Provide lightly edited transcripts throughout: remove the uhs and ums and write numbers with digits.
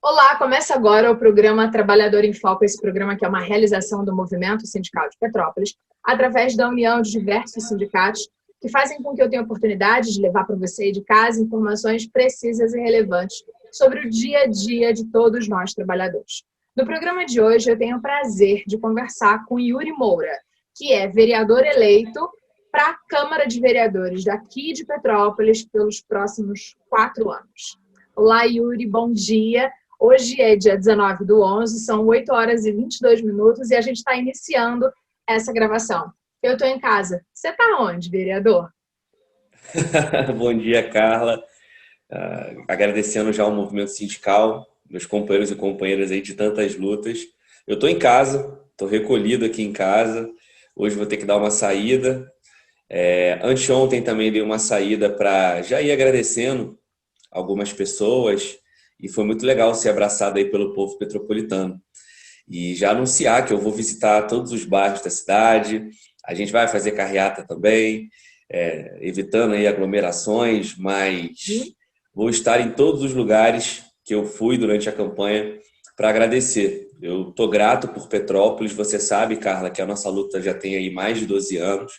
Olá, começa agora o programa Trabalhador em Foco, esse programa que é uma realização do Movimento Sindical de Petrópolis, através da união de diversos sindicatos que fazem com que eu tenha a oportunidade de levar para você de casa informações precisas e relevantes sobre o dia a dia de todos nós trabalhadores. No programa de hoje, eu tenho o prazer de conversar com Yuri Moura, que é vereador eleito para a Câmara de Vereadores daqui de Petrópolis pelos próximos 4 anos. Olá, Yuri, bom dia. Hoje é dia 19/11, são 8 horas e 22 minutos e a gente está iniciando essa gravação. Eu estou em casa. Você está onde, vereador? Bom dia, Carla. Agradecendo já o movimento sindical, meus companheiros e companheiras aí de tantas lutas. Eu estou em casa, estou recolhido aqui em casa. Hoje vou ter que dar uma saída. Anteontem também dei uma saída para já ir agradecendo algumas pessoas e foi muito legal ser abraçado aí pelo povo petropolitano. E já anunciar que eu vou visitar todos os bairros da cidade. A gente vai fazer carreata também, evitando aí aglomerações, mas vou estar em todos os lugares que eu fui durante a campanha para agradecer. Eu estou grato por Petrópolis. Você sabe, Carla, que a nossa luta já tem aí mais de 12 anos.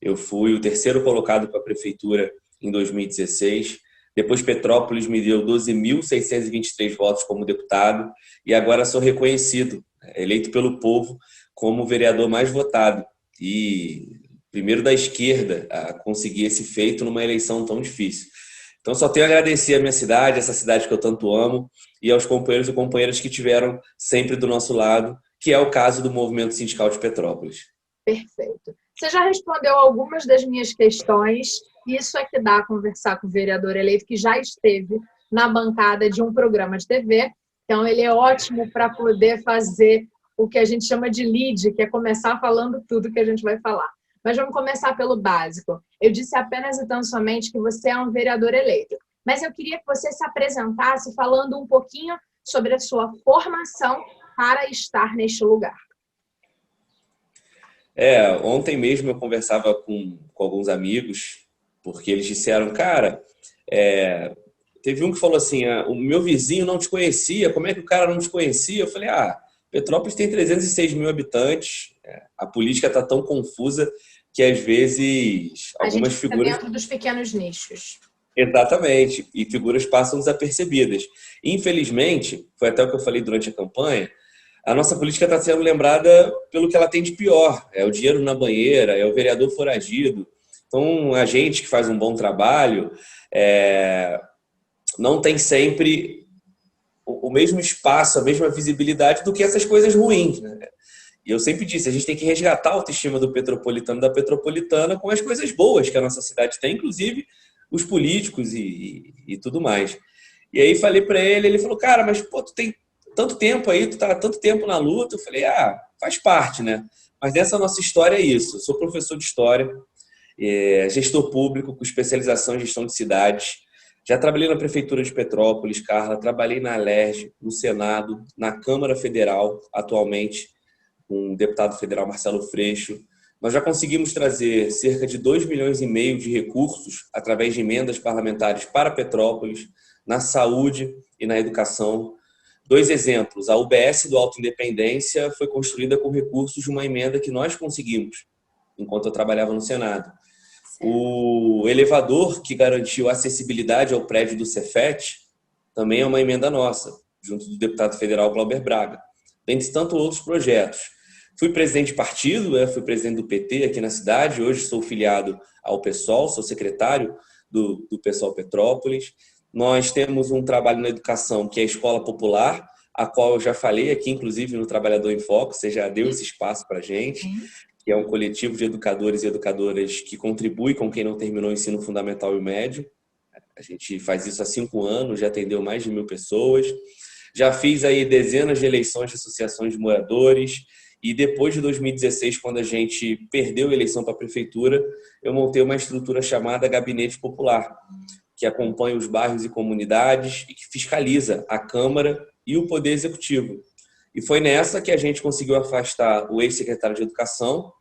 Eu fui o terceiro colocado para a prefeitura em 2016. Depois Petrópolis me deu 12.623 votos como deputado e agora sou reconhecido, eleito pelo povo como o vereador mais votado e primeiro da esquerda a conseguir esse feito numa eleição tão difícil. Então só tenho a agradecer a minha cidade, essa cidade que eu tanto amo, e aos companheiros e companheiras que tiveram sempre do nosso lado, que é o caso do Movimento Sindical de Petrópolis. Perfeito. Você já respondeu algumas das minhas questões. Isso é que dá a conversar com o vereador eleito que já esteve na bancada de um programa de TV. Então, ele é ótimo para poder fazer o que a gente chama de lead, que é começar falando tudo que a gente vai falar. Mas vamos começar pelo básico. Eu disse apenas e tão somente que você é um vereador eleito. Mas eu queria que você se apresentasse falando um pouquinho sobre a sua formação para estar neste lugar. Ontem mesmo eu conversava com alguns amigos, porque eles disseram, cara, teve um que falou assim, o meu vizinho não te conhecia, como é que o cara não te conhecia? Eu falei, Petrópolis tem 306 mil habitantes, a política está tão confusa que às vezes A gente algumas fica figuras... dentro dos pequenos nichos. Exatamente, e figuras passam desapercebidas. Infelizmente, foi até o que eu falei durante a campanha, a nossa política está sendo lembrada pelo que ela tem de pior. É o dinheiro na banheira, é o vereador foragido. Então, a gente que faz um bom trabalho não tem sempre o mesmo espaço, a mesma visibilidade do que essas coisas ruins, né? E eu sempre disse, a gente tem que resgatar a autoestima do petropolitano, da petropolitana, com as coisas boas que a nossa cidade tem, inclusive os políticos e tudo mais. E aí falei para ele, ele falou, cara, mas pô, tu tem tanto tempo aí, tu tá há tanto tempo na luta. Eu falei, faz parte, né? Mas essa nossa história é isso. Eu sou professor de história, gestor público com especialização em gestão de cidades. Já trabalhei na Prefeitura de Petrópolis, Carla, trabalhei na Alerj, no Senado, na Câmara Federal, atualmente, com o deputado federal Marcelo Freixo. Nós já conseguimos trazer cerca de 2,5 milhões de recursos através de emendas parlamentares para Petrópolis, na saúde e na educação. 2 exemplos, a UBS do Alto Independência foi construída com recursos de uma emenda que nós conseguimos, enquanto eu trabalhava no Senado. O elevador que garantiu acessibilidade ao prédio do Cefet também é uma emenda nossa, junto do deputado federal Glauber Braga. Dentre tantos outros projetos. Fui presidente de partido, fui presidente do PT aqui na cidade, hoje sou filiado ao PSOL, sou secretário do PSOL Petrópolis. Nós temos um trabalho na educação que é a Escola Popular, a qual eu já falei aqui, inclusive no Trabalhador em Foco, você já deu esse espaço para a gente, que é um coletivo de educadores e educadoras que contribui com quem não terminou o ensino fundamental e médio. A gente faz isso há 5 anos, já atendeu mais de 1.000 pessoas. Já fiz aí dezenas de eleições de associações de moradores. E depois de 2016, quando a gente perdeu a eleição para a prefeitura, eu montei uma estrutura chamada Gabinete Popular, que acompanha os bairros e comunidades e que fiscaliza a Câmara e o Poder Executivo. E foi nessa que a gente conseguiu afastar o ex-secretário de Educação,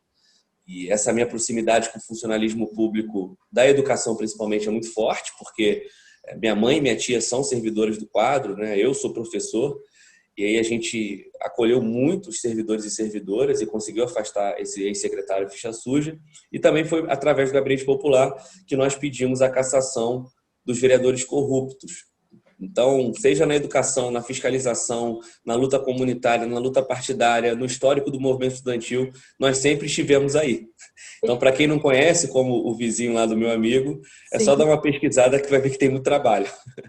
e essa minha proximidade com o funcionalismo público da educação, principalmente, é muito forte, porque Minha mãe e minha tia são servidoras do quadro, né? Eu sou professor, e aí a gente acolheu muitos servidores e servidoras e conseguiu afastar esse ex-secretário ficha suja. E também foi através do gabinete popular que nós pedimos a cassação dos vereadores corruptos. Então, seja na educação, na fiscalização, na luta comunitária, na luta partidária, no histórico do movimento estudantil, nós sempre estivemos aí. Então, para quem não conhece, como o vizinho lá do meu amigo, é Sim. só dar uma pesquisada que vai ver que tem muito trabalho.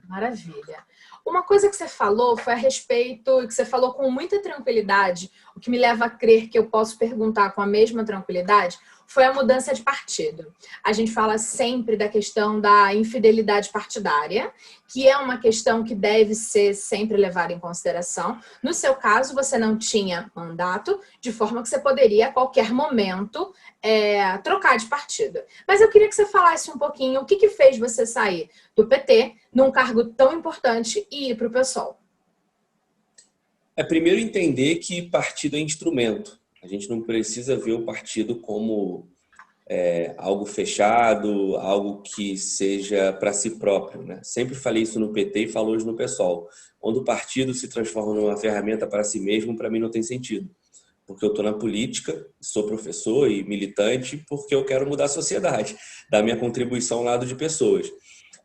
Maravilha. Uma coisa que você falou foi a respeito, que você falou com muita tranquilidade, o que me leva a crer que eu posso perguntar com a mesma tranquilidade, foi a mudança de partido. A gente fala sempre da questão da infidelidade partidária, que é uma questão que deve ser sempre levada em consideração. No seu caso, você não tinha mandato, de forma que você poderia, a qualquer momento, trocar de partido. Mas eu queria que você falasse um pouquinho o que fez você sair do PT, num cargo tão importante, e ir para o PSOL. Primeiro entender que partido é instrumento. A gente não precisa ver o partido como algo fechado, algo que seja para si próprio, né? Sempre falei isso no PT e falo hoje no PSOL. Quando o partido se transforma numa ferramenta para si mesmo, para mim não tem sentido. Porque eu estou na política, sou professor e militante, porque eu quero mudar a sociedade, dar minha contribuição ao lado de pessoas.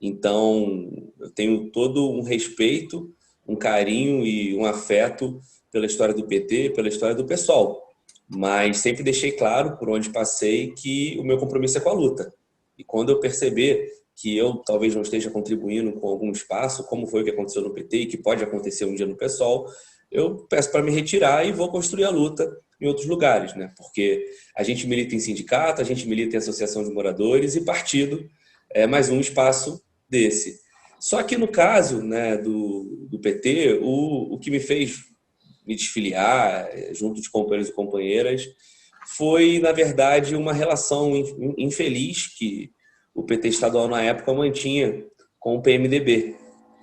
Então, eu tenho todo um respeito, um carinho e um afeto pela história do PT, pela história do PSOL. Mas sempre deixei claro, por onde passei, que o meu compromisso é com a luta. E quando eu perceber que eu talvez não esteja contribuindo com algum espaço, como foi o que aconteceu no PT e que pode acontecer um dia no PSOL, eu peço para me retirar e vou construir a luta em outros lugares, né? Porque a gente milita em sindicato, a gente milita em associação de moradores e partido é mais um espaço desse. Só que no caso, né, do PT, o que me fez me desfiliar junto de companheiros e companheiras foi, na verdade, uma relação infeliz que o PT estadual na época mantinha com o PMDB.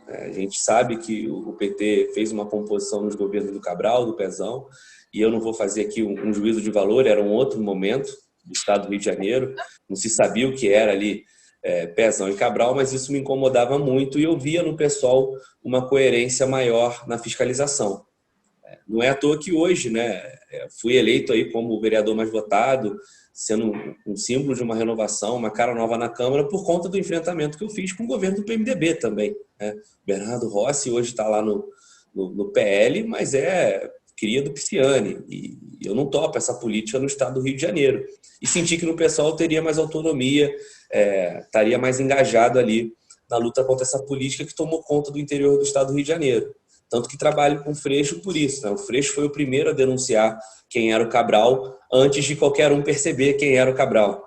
A gente sabe que o PT fez uma composição nos governos do Cabral, do Pezão, e eu não vou fazer aqui um juízo de valor, era um outro momento do estado do Rio de Janeiro, não se sabia o que era ali Pezão e Cabral, mas isso me incomodava muito e eu via no PSOL uma coerência maior na fiscalização. Não é à toa que hoje, né, fui eleito aí como o vereador mais votado, sendo um símbolo de uma renovação, uma cara nova na Câmara, por conta do enfrentamento que eu fiz com o governo do PMDB também, né? Bernardo Rossi hoje está lá no PL, mas é cria do Pisciani, e eu não topo essa política no estado do Rio de Janeiro. E senti que no PSOL eu teria mais autonomia, estaria mais engajado ali na luta contra essa política que tomou conta do interior do estado do Rio de Janeiro. Tanto que trabalho com o Freixo por isso, né? O Freixo foi o primeiro a denunciar quem era o Cabral antes de qualquer um perceber quem era o Cabral.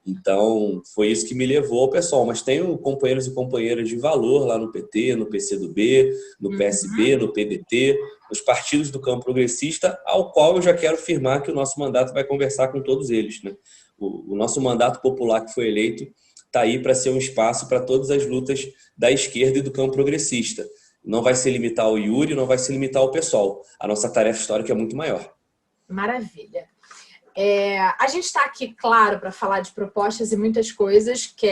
Então, foi isso que me levou ao PSOL. Mas tenho companheiros e companheiras de valor lá no PT, no PCdoB, no PSB, no PDT, nos partidos do campo progressista, ao qual eu já quero afirmar que o nosso mandato vai conversar com todos eles, né? O nosso mandato popular que foi eleito está aí para ser um espaço para todas as lutas da esquerda e do campo progressista. Não vai se limitar ao Yuri, não vai se limitar ao PSOL. A nossa tarefa histórica é muito maior. Maravilha. A gente está aqui, claro, para falar de propostas e muitas coisas que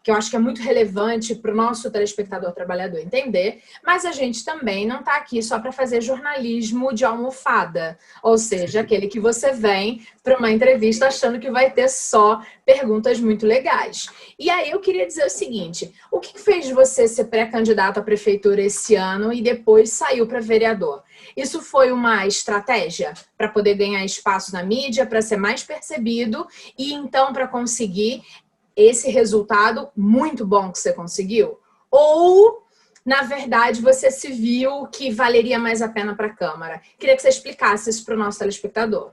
eu acho que é muito relevante para o nosso telespectador trabalhador entender, mas a gente também não está aqui só para fazer jornalismo de almofada, ou seja, aquele que você vem para uma entrevista achando que vai ter só perguntas muito legais. E aí eu queria dizer o seguinte, o que fez você ser pré-candidato à prefeitura esse ano e depois saiu para vereador? Isso foi uma estratégia para poder ganhar espaço na mídia, para ser mais percebido e então para conseguir esse resultado muito bom que você conseguiu? Ou, na verdade, você se viu que valeria mais a pena para a Câmara? Queria que você explicasse isso para o nosso telespectador.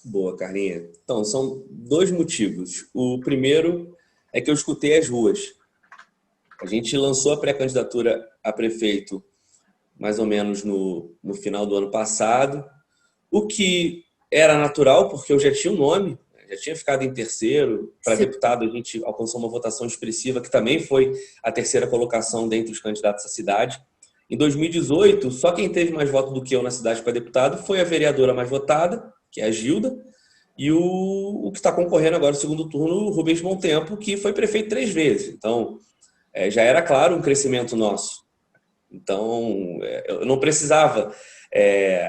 Boa, Carlinha. Então, são dois motivos. O primeiro é que eu escutei as ruas. A gente lançou a pré-candidatura a prefeito mais ou menos no final do ano passado, o que era natural, porque eu já tinha um nome, já tinha ficado em terceiro. Para deputado, a gente alcançou uma votação expressiva, que também foi a terceira colocação dentre os candidatos à cidade. Em 2018, só quem teve mais voto do que eu na cidade para deputado foi a vereadora mais votada, que é a Gilda, E o que está concorrendo agora no segundo turno, o Rubens Bom Tempo, que foi prefeito 3 vezes. Então, já era claro um crescimento nosso. Então, eu não precisava,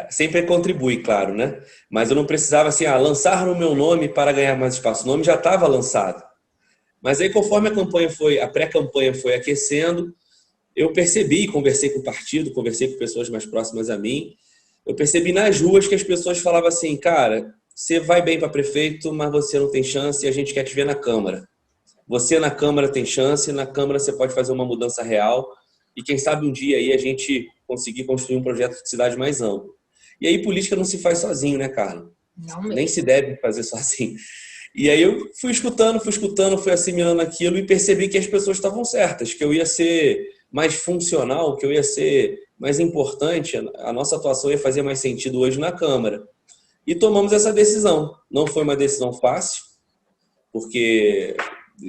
sempre contribui, claro, né? Mas eu não precisava, assim, lançar no meu nome para ganhar mais espaço. O nome já estava lançado. Mas aí, conforme a pré-campanha foi aquecendo, eu percebi, conversei com o partido, conversei com pessoas mais próximas a mim, eu percebi nas ruas que as pessoas falavam assim, cara, você vai bem para prefeito, mas você não tem chance e a gente quer te ver na Câmara. Você na Câmara tem chance, na Câmara você pode fazer uma mudança real e quem sabe um dia aí a gente conseguir construir um projeto de cidade mais amplo. E aí política não se faz sozinho, né, Carla? Não Nem mesmo. se deve fazer sozinho. E aí eu fui escutando, fui assimilando aquilo e percebi que as pessoas estavam certas, que eu ia ser mais funcional, que eu ia ser mais importante, a nossa atuação ia fazer mais sentido hoje na Câmara. E tomamos essa decisão. Não foi uma decisão fácil, porque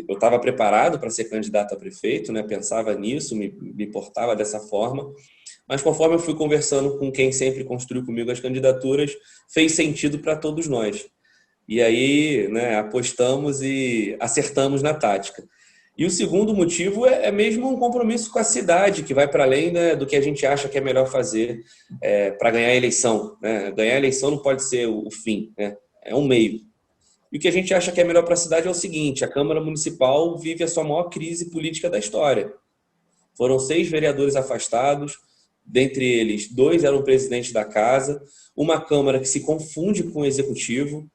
eu estava preparado para ser candidato a prefeito, né? Pensava nisso, me portava dessa forma. Mas conforme eu fui conversando com quem sempre construiu comigo as candidaturas, fez sentido para todos nós. E aí, né, apostamos e acertamos na tática. E o segundo motivo é mesmo um compromisso com a cidade, que vai para além, né, do que a gente acha que é melhor fazer para ganhar a eleição, né? Ganhar a eleição não pode ser o fim, né? É um meio. E o que a gente acha que é melhor para a cidade é o seguinte: a Câmara Municipal vive a sua maior crise política da história. Foram 6 vereadores afastados, dentre eles 2 eram presidentes da casa, uma Câmara que se confunde com o Executivo.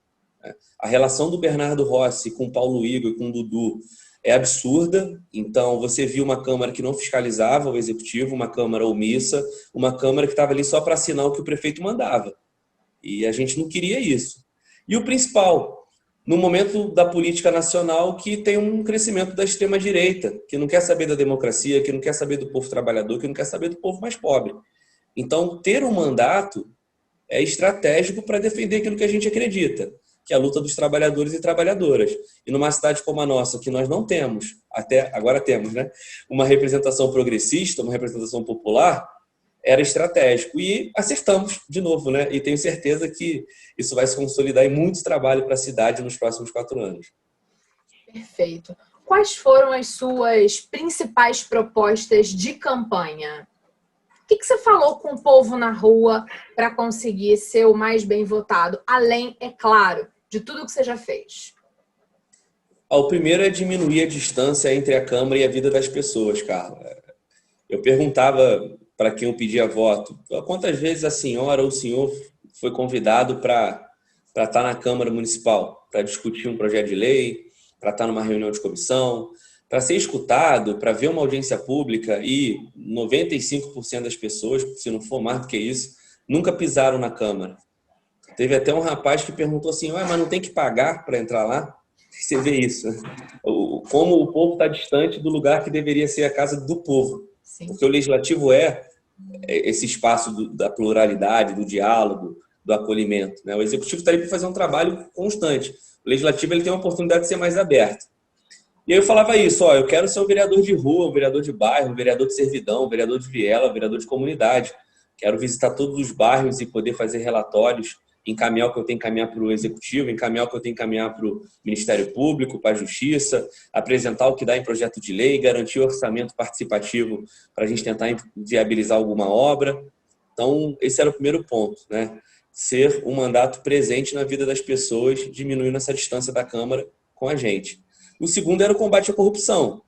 A relação do Bernardo Rossi com o Paulo Igor e com o Dudu é absurda. Então, você viu uma Câmara que não fiscalizava o Executivo, uma Câmara omissa, uma Câmara que estava ali só para assinar o que o prefeito mandava. E a gente não queria isso. E o principal, no momento da política nacional que tem um crescimento da extrema-direita, que não quer saber da democracia, que não quer saber do povo trabalhador, que não quer saber do povo mais pobre. Então, ter um mandato é estratégico para defender aquilo que a gente acredita, que é a luta dos trabalhadores e trabalhadoras. E numa cidade como a nossa, que nós não temos, até agora temos, né, uma representação progressista, uma representação popular, era estratégico. E acertamos de novo, né? E tenho certeza que isso vai se consolidar em muito trabalho para a cidade nos próximos 4 anos. Perfeito. Quais foram as suas principais propostas de campanha? O que você falou com o povo na rua para conseguir ser o mais bem votado? Além, é claro, de tudo que você já fez. O primeiro é diminuir a distância entre a Câmara e a vida das pessoas, Carla. Eu perguntava para quem eu pedia voto, quantas vezes a senhora ou o senhor foi convidado para estar na Câmara Municipal, para discutir um projeto de lei, para estar numa reunião de comissão, para ser escutado, para ver uma audiência pública, e 95% das pessoas, se não for mais do que isso, nunca pisaram na Câmara. Teve até um rapaz que perguntou assim, mas não tem que pagar para entrar lá? Você vê isso, como o povo está distante do lugar que deveria ser a casa do povo. Sim. Porque o legislativo é esse espaço da pluralidade, do diálogo, do acolhimento, né? O executivo está ali para fazer um trabalho constante. O legislativo ele tem uma oportunidade de ser mais aberto. E aí eu falava isso, eu quero ser um vereador de rua, um vereador de bairro, um vereador de servidão, um vereador de viela, um vereador de comunidade. Quero visitar todos os bairros e poder fazer relatórios, encaminhar o que eu tenho que encaminhar para o executivo, encaminhar o que eu tenho que encaminhar para o Ministério Público, para a Justiça, apresentar o que dá em projeto de lei, garantir o orçamento participativo para a gente tentar viabilizar alguma obra. Então, esse era o primeiro ponto, né? Ser um mandato presente na vida das pessoas, diminuindo essa distância da Câmara com a gente. O segundo era o combate à corrupção,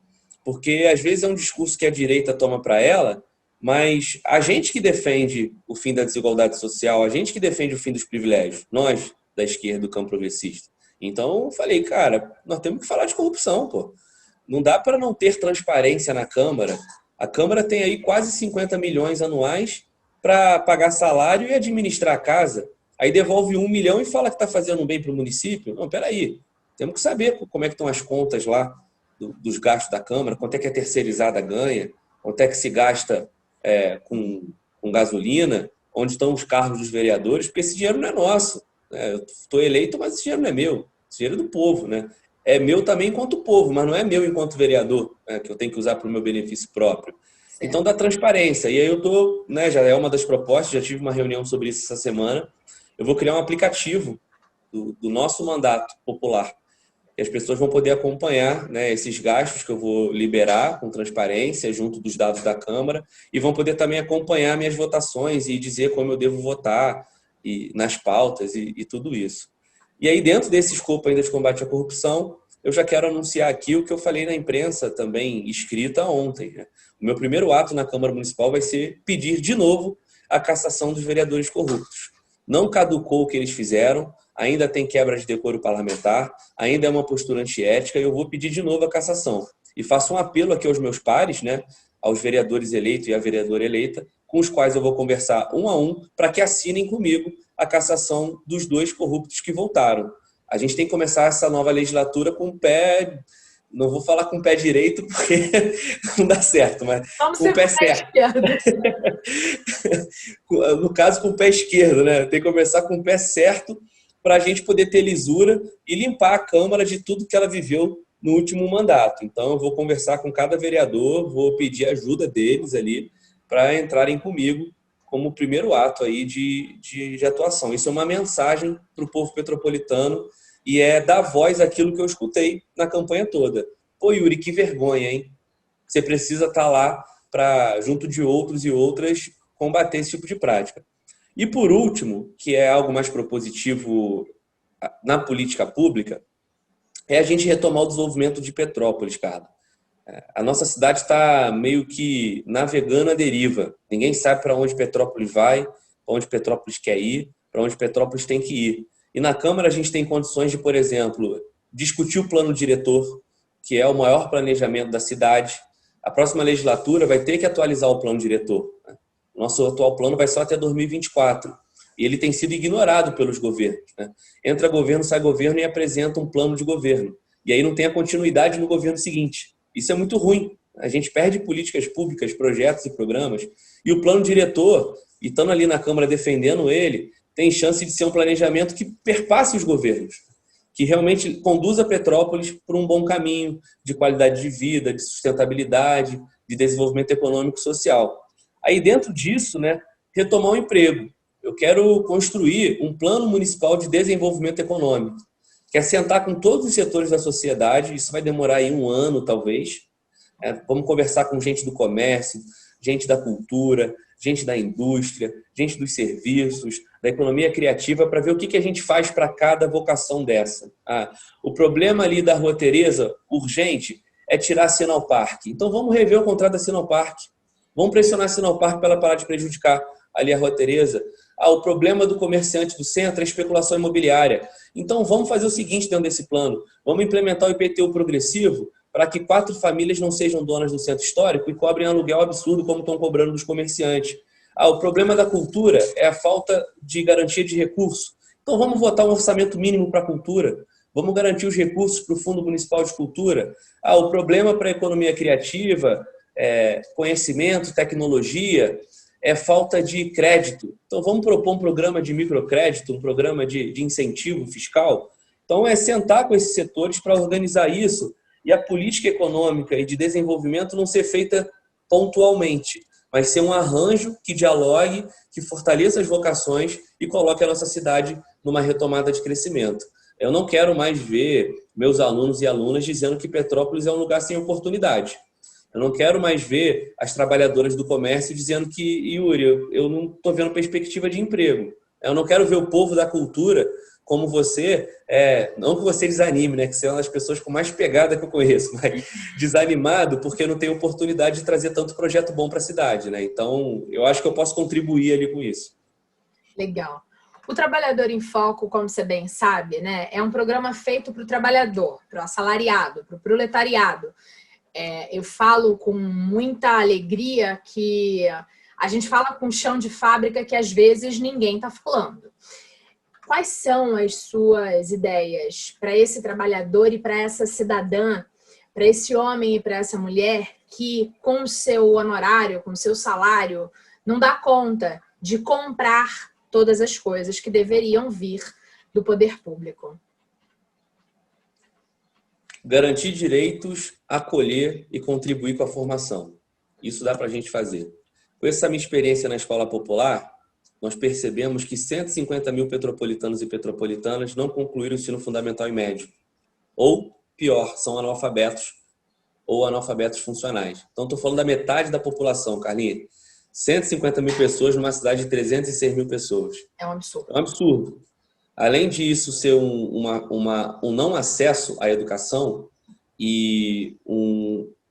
porque às vezes é um discurso que a direita toma para ela, mas a gente que defende o fim da desigualdade social, a gente que defende o fim dos privilégios, nós da esquerda do campo progressista. Então eu falei, cara, nós temos que falar de corrupção, pô. Não dá para não ter transparência na Câmara. A Câmara tem aí quase 50 milhões anuais para pagar salário e administrar a casa. Aí devolve 1 milhão e fala que está fazendo um bem para o município. Não, peraí. Temos que saber como é que estão as contas lá dos gastos da Câmara, quanto é que a terceirizada ganha, quanto é que se gasta com gasolina, onde estão os carros dos vereadores, porque esse dinheiro não é nosso. Né? Eu estou eleito, mas esse dinheiro não é meu. Esse dinheiro é do povo. Né? É meu também enquanto povo, mas não é meu enquanto vereador, né? Que eu tenho que usar para o meu benefício próprio. Certo. Então, dá transparência. E aí eu estou, né, já é uma das propostas, já tive uma reunião sobre isso essa semana. Eu vou criar um aplicativo do nosso mandato popular. E as pessoas vão poder acompanhar, né, esses gastos que eu vou liberar com transparência junto dos dados da Câmara e vão poder também acompanhar minhas votações e dizer como eu devo votar e nas pautas e tudo isso. E aí, dentro desse escopo ainda de combate à corrupção, eu já quero anunciar aqui o que eu falei na imprensa também escrita ontem, né? O meu primeiro ato na Câmara Municipal vai ser pedir de novo a cassação dos vereadores corruptos. Não caducou o que eles fizeram, ainda tem quebra de decoro parlamentar, ainda é uma postura antiética e eu vou pedir de novo a cassação. E faço um apelo aqui aos meus pares, né, aos vereadores eleitos e à vereadora eleita, com os quais eu vou conversar um a um para que assinem comigo a cassação dos 2 corruptos que voltaram. A gente tem que começar essa nova legislatura com o pé... Não vou falar com o pé direito, porque não dá certo, mas Vamos com o pé certo. No caso, com o pé esquerdo, né? Tem que começar com o pé certo para a gente poder ter lisura e limpar a Câmara de tudo que ela viveu no último mandato. Então, eu vou conversar com cada vereador, vou pedir ajuda deles ali para entrarem comigo como primeiro ato aí de atuação. Isso é uma mensagem para o povo petropolitano e é dar voz àquilo que eu escutei na campanha toda. Pô, Yuri, que vergonha, hein? Você precisa estar lá para, junto de outros e outras, combater esse tipo de prática. E por último, que é algo mais propositivo na política pública, é a gente retomar o desenvolvimento de Petrópolis, cara. A nossa cidade está meio que navegando à deriva. Ninguém sabe para onde Petrópolis vai, para onde Petrópolis quer ir, para onde Petrópolis tem que ir. E na Câmara a gente tem condições de, por exemplo, discutir o plano diretor, que é o maior planejamento da cidade. A próxima legislatura vai ter que atualizar o plano diretor. O nosso atual plano vai só até 2024. E ele tem sido ignorado pelos governos, né? Entra governo, sai governo e apresenta um plano de governo. E aí não tem a continuidade no governo seguinte. Isso é muito ruim. A gente perde políticas públicas, projetos e programas. E o plano diretor, e estando ali na Câmara defendendo ele, tem chance de ser um planejamento que perpasse os governos, que realmente conduza Petrópolis por um bom caminho de qualidade de vida, de sustentabilidade, de desenvolvimento econômico e social. Aí dentro disso, né, retomar o emprego. Eu quero construir um plano municipal de desenvolvimento econômico, que é sentar com todos os setores da sociedade, isso vai demorar aí 1 ano, talvez. Vamos conversar com gente do comércio, gente da cultura, gente da indústria, gente dos serviços, da economia criativa, para ver o que a gente faz para cada vocação dessa. O problema ali da Rua Tereza, urgente, é tirar a Sinalpark. Então vamos rever o contrato da Sinalpark. Vamos pressionar a Sinalpark para ela parar de prejudicar ali a Rua Tereza. O problema do comerciante do centro é a especulação imobiliária. Então vamos fazer o seguinte dentro desse plano. Vamos implementar o IPTU progressivo para que 4 famílias não sejam donas do centro histórico e cobrem aluguel absurdo como estão cobrando dos comerciantes. O problema da cultura é a falta de garantia de recursos. Então vamos votar um orçamento mínimo para a cultura. Vamos garantir os recursos para o Fundo Municipal de Cultura. O problema para a economia criativa, conhecimento, tecnologia, é falta de crédito. Então vamos propor um programa de microcrédito, um programa de incentivo fiscal. Então é sentar com esses setores para organizar isso e a política econômica e de desenvolvimento não ser feita pontualmente, mas ser um arranjo que dialogue, que fortaleça as vocações e coloque a nossa cidade numa retomada de crescimento. Eu não quero mais ver meus alunos e alunas dizendo que Petrópolis é um lugar sem oportunidade. Eu não quero mais ver as trabalhadoras do comércio dizendo que, Yuri, eu não estou vendo perspectiva de emprego. Eu não quero ver o povo da cultura como você, não que você desanime, né, que você é uma das pessoas com mais pegada que eu conheço, mas desanimado porque não tem oportunidade de trazer tanto projeto bom para a cidade, né? Então, eu acho que eu posso contribuir ali com isso. Legal. O Trabalhador em Foco, como você bem sabe, né, é um programa feito para o trabalhador, para o assalariado, para o proletariado. Eu falo com muita alegria que a gente fala com chão de fábrica que às vezes ninguém está falando. Quais são as suas ideias para esse trabalhador e para essa cidadã, para esse homem e para essa mulher que com o seu honorário, com o seu salário, não dá conta de comprar todas as coisas que deveriam vir do poder público? Garantir direitos, acolher e contribuir com a formação. Isso dá para a gente fazer. Com essa minha experiência na escola popular, nós percebemos que 150 mil petropolitanos e petropolitanas não concluíram o ensino fundamental e médio. Ou, pior, são analfabetos ou analfabetos funcionais. Então, estou falando da metade da população, Carlinhos. 150 mil pessoas numa cidade de 306 mil pessoas. É um absurdo. É um absurdo. Além disso ser um não acesso à educação e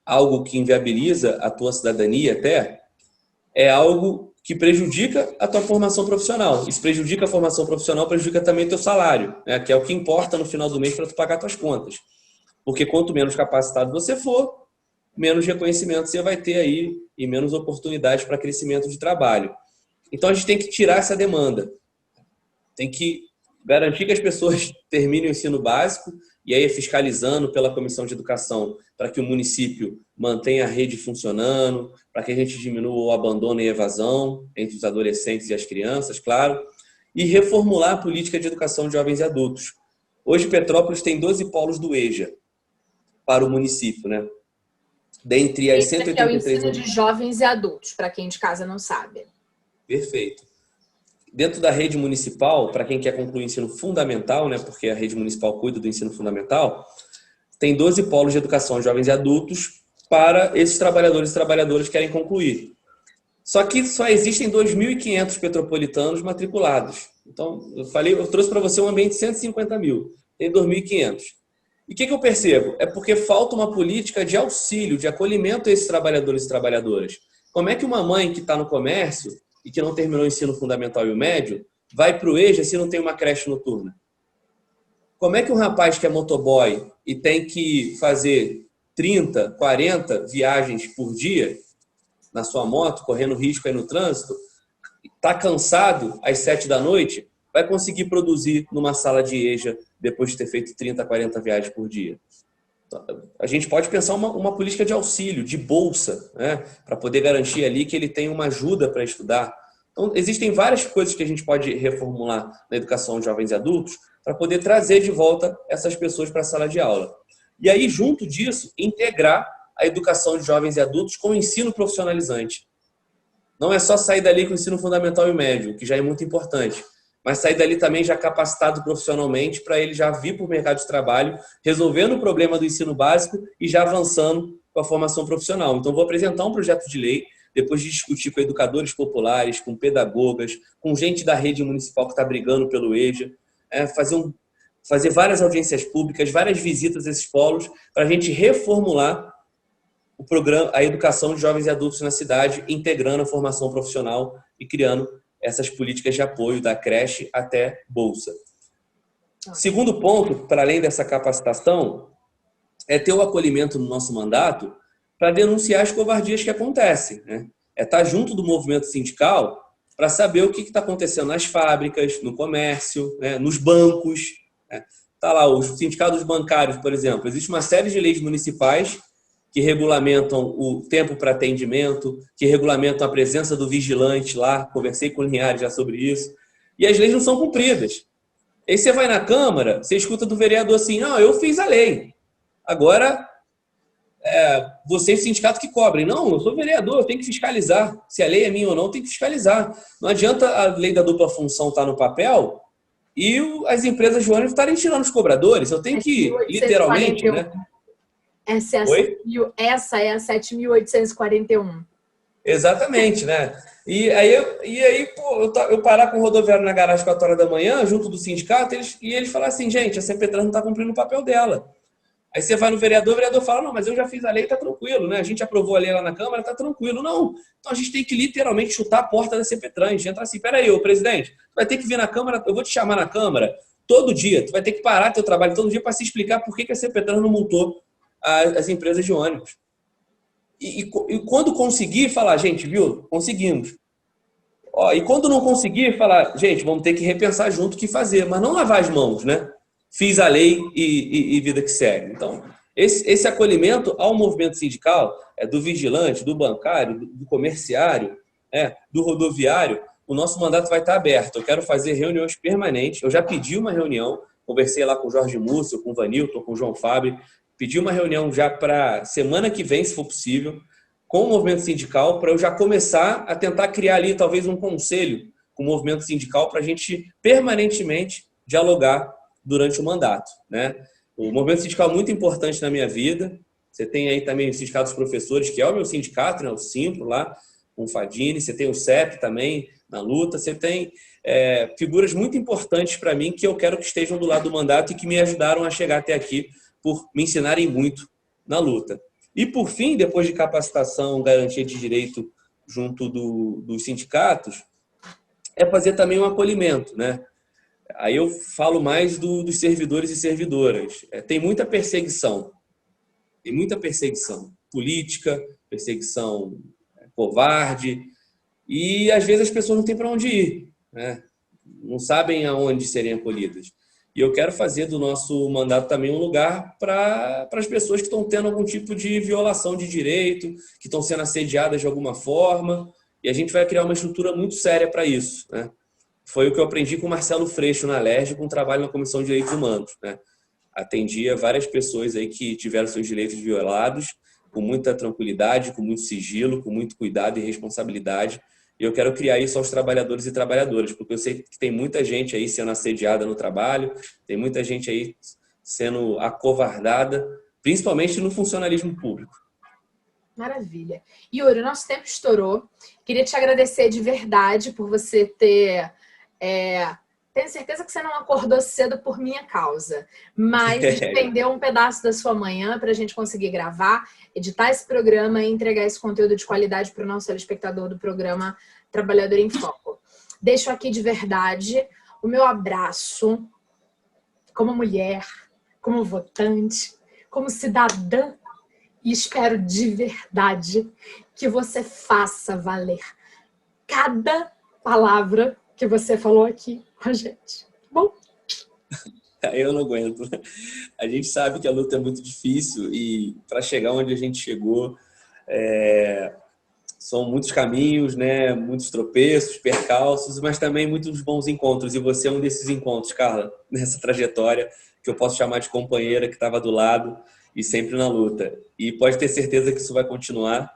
algo que inviabiliza a tua cidadania até, é algo que prejudica a tua formação profissional. Isso prejudica a formação profissional, prejudica também o teu salário, né? Que é o que importa no final do mês para tu pagar tuas contas. Porque quanto menos capacitado você for, menos reconhecimento você vai ter aí e menos oportunidades para crescimento de trabalho. Então a gente tem que tirar essa demanda. Tem que garantir que as pessoas terminem o ensino básico e aí fiscalizando pela Comissão de Educação para que o município mantenha a rede funcionando, para que a gente diminua o abandono e evasão entre os adolescentes e as crianças, claro, e reformular a política de educação de jovens e adultos. Hoje, Petrópolis tem 12 polos do EJA para o município, né? Dentre as 183... é o ensino de jovens e adultos, para quem de casa não sabe. Perfeito. Dentro da rede municipal, para quem quer concluir o ensino fundamental, né, porque a rede municipal cuida do ensino fundamental, tem 12 polos de educação de jovens e adultos para esses trabalhadores e trabalhadoras que querem concluir. Só que só existem 2.500 petropolitanos matriculados. Então, eu trouxe para você um ambiente de 150 mil, tem 2.500. E o que eu percebo? É porque falta uma política de auxílio, de acolhimento a esses trabalhadores e trabalhadoras. Como é que uma mãe que está no comércio e que não terminou o ensino fundamental e o médio vai para o EJA se não tem uma creche noturna? Como é que um rapaz que é motoboy e tem que fazer 30, 40 viagens por dia na sua moto, correndo risco aí no trânsito, está cansado às 7 da noite, vai conseguir produzir numa sala de EJA depois de ter feito 30, 40 viagens por dia? A gente pode pensar uma política de auxílio, de bolsa, né, para poder garantir ali que ele tem uma ajuda para estudar. Então, existem várias coisas que a gente pode reformular na educação de jovens e adultos para poder trazer de volta essas pessoas para a sala de aula. E aí, junto disso, integrar a educação de jovens e adultos com o ensino profissionalizante. Não é só sair dali com o ensino fundamental e médio, que já é muito importante, mas sair dali também já capacitado profissionalmente para ele já vir para o mercado de trabalho, resolvendo o problema do ensino básico e já avançando com a formação profissional. Então, vou apresentar um projeto de lei, depois de discutir com educadores populares, com pedagogas, com gente da rede municipal que está brigando pelo EJA, fazer várias audiências públicas, várias visitas a esses polos, para a gente reformular o programa, a educação de jovens e adultos na cidade, integrando a formação profissional e criando essas políticas de apoio da creche até bolsa. Segundo ponto, para além dessa capacitação, é ter o acolhimento no nosso mandato para denunciar as covardias que acontecem, né? É estar junto do movimento sindical para saber o que está acontecendo nas fábricas, no comércio, né, nos bancos. Né? Tá lá, os sindicatos bancários, por exemplo, existe uma série de leis municipais que regulamentam o tempo para atendimento, que regulamentam a presença do vigilante lá, conversei com o Linhares já sobre isso, e as leis não são cumpridas. Aí você vai na Câmara, você escuta do vereador assim, não, eu fiz a lei, agora vocês, sindicato, que cobrem. Não, eu sou vereador, eu tenho que fiscalizar. Se a lei é minha ou não, eu tenho que fiscalizar. Não adianta a lei da dupla função estar no papel e as empresas de ônibus estarem tirando os cobradores. Eu tenho que, literalmente... né? Essa é a 7.841. Exatamente, né? E aí eu parar com o rodoviário na garagem 4 horas da manhã, junto do sindicato, e eles falam assim, gente, a CPTrans não está cumprindo o papel dela. Aí você vai no vereador, o vereador fala, não, mas eu já fiz a lei, tá tranquilo, né? A gente aprovou a lei lá na Câmara, tá tranquilo. Não. Então a gente tem que literalmente chutar a porta da CPTrans, entrar assim, peraí, ô presidente, tu vai ter que vir na Câmara, eu vou te chamar na Câmara todo dia, tu vai ter que parar teu trabalho todo dia para se explicar por que a CPTrans não multou as empresas de ônibus. E quando conseguir, falar, gente, viu, conseguimos. E quando não conseguir, falar, gente, vamos ter que repensar junto o que fazer, mas não lavar as mãos, né? Fiz a lei e vida que segue. Então, esse acolhimento ao movimento sindical, do vigilante, do bancário, do comerciário, do rodoviário, o nosso mandato vai estar aberto. Eu quero fazer reuniões permanentes. Eu já pedi uma reunião, conversei lá com o Jorge Múcio, com o Vanilton, com o João Fábio, pedi uma reunião já para semana que vem, se for possível, com o movimento sindical, para eu já começar a tentar criar ali talvez um conselho com o movimento sindical para a gente permanentemente dialogar durante o mandato, né? O movimento sindical é muito importante na minha vida. Você tem aí também o Sindicato dos Professores, que é o meu sindicato, né? O Simpro lá, com o Fadini. Você tem o CEP também na luta. Você tem figuras muito importantes para mim que eu quero que estejam do lado do mandato e que me ajudaram a chegar até aqui por me ensinarem muito na luta. E, por fim, depois de capacitação, garantia de direito junto dos sindicatos, é fazer também um acolhimento, né? Aí eu falo mais dos servidores e servidoras. Tem muita perseguição política, perseguição covarde, e às vezes as pessoas não têm para onde ir, né? Não sabem aonde serem acolhidas. E eu quero fazer do nosso mandato também um lugar para as pessoas que estão tendo algum tipo de violação de direito, que estão sendo assediadas de alguma forma, e a gente vai criar uma estrutura muito séria para isso, né? Foi o que eu aprendi com o Marcelo Freixo na LERJ, com o trabalho na Comissão de Direitos Humanos, né? Atendia várias pessoas aí que tiveram seus direitos violados com muita tranquilidade, com muito sigilo, com muito cuidado e responsabilidade. E eu quero criar isso aos trabalhadores e trabalhadoras, porque eu sei que tem muita gente aí sendo assediada no trabalho, tem muita gente aí sendo acovardada, principalmente no funcionalismo público. Maravilha. Yuri, o nosso tempo estourou. Queria te agradecer de verdade por você ter... Tenho certeza que você não acordou cedo por minha causa, mas despendeu um pedaço da sua manhã para a gente conseguir gravar, editar esse programa e entregar esse conteúdo de qualidade para o nosso telespectador do programa Trabalhador em Foco. Deixo aqui de verdade o meu abraço como mulher, como votante, como cidadã, e espero de verdade que você faça valer cada palavra que você falou aqui com a gente. Bom? Eu não aguento. A gente sabe que a luta é muito difícil e para chegar onde a gente chegou, são muitos caminhos, né? Muitos tropeços, percalços, mas também muitos bons encontros. E você é um desses encontros, Carla, nessa trajetória que eu posso chamar de companheira, que estava do lado e sempre na luta. E pode ter certeza que isso vai continuar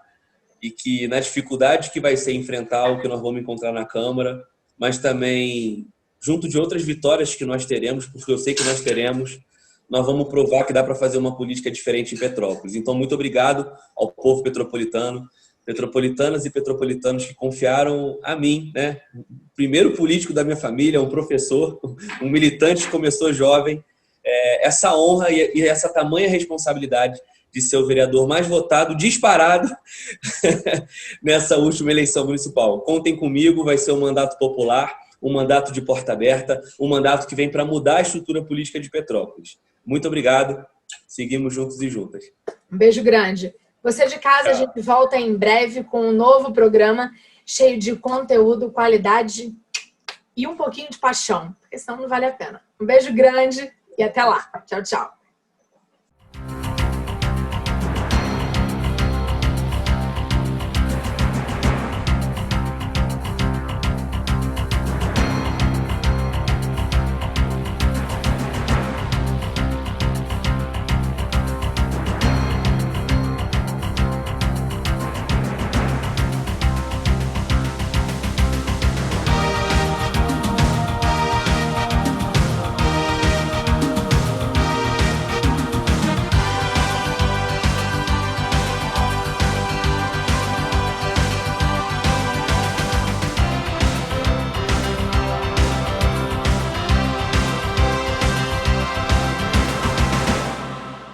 e que na dificuldade que vai ser enfrentar o que nós vamos encontrar na Câmara, mas também junto de outras vitórias que nós teremos, porque eu sei que nós teremos, nós vamos provar que dá para fazer uma política diferente em Petrópolis. Então, muito obrigado ao povo petropolitano, petropolitanas e petropolitanos que confiaram a mim, né? O primeiro político da minha família, um professor, um militante que começou jovem, essa honra e essa tamanha responsabilidade de ser o vereador mais votado, disparado, nessa última eleição municipal. Contem comigo, vai ser um mandato popular, um mandato de porta aberta, um mandato que vem para mudar a estrutura política de Petrópolis. Muito obrigado, seguimos juntos e juntas. Um beijo grande. Você de casa, a gente volta em breve com um novo programa cheio de conteúdo, qualidade e um pouquinho de paixão, porque senão não vale a pena. Um beijo grande e até lá. Tchau, tchau.